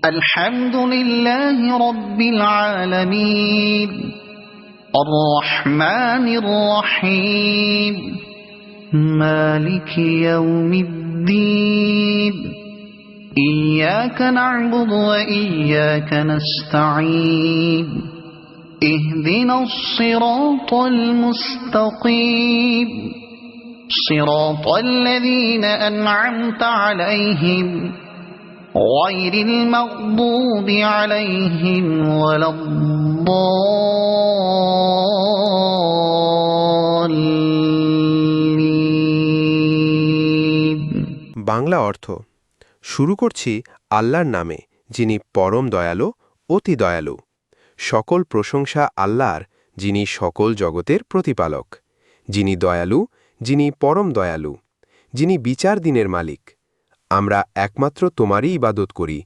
الحمد لله رب العالمين الرحمن الرحيم مالك يوم الدين إياك نعبد وإياك نستعين اهدنا الصراط المستقيم صراط الذين أنعمت عليهم غير المغضوب عليهم ولا الضالين। বাংলা অর্থ। শুরু করছি আল্লাহর নামে, যিনি পরম দয়ালু, অতি দয়ালু। সকল প্রশংসা আল্লাহর, যিনি সকল জগতের প্রতিপালক, যিনি দয়ালু, যিনি পরম দয়ালু, যিনি বিচার দিনের মালিক। আমরা একমাত্র তোমারই ইবাদত করি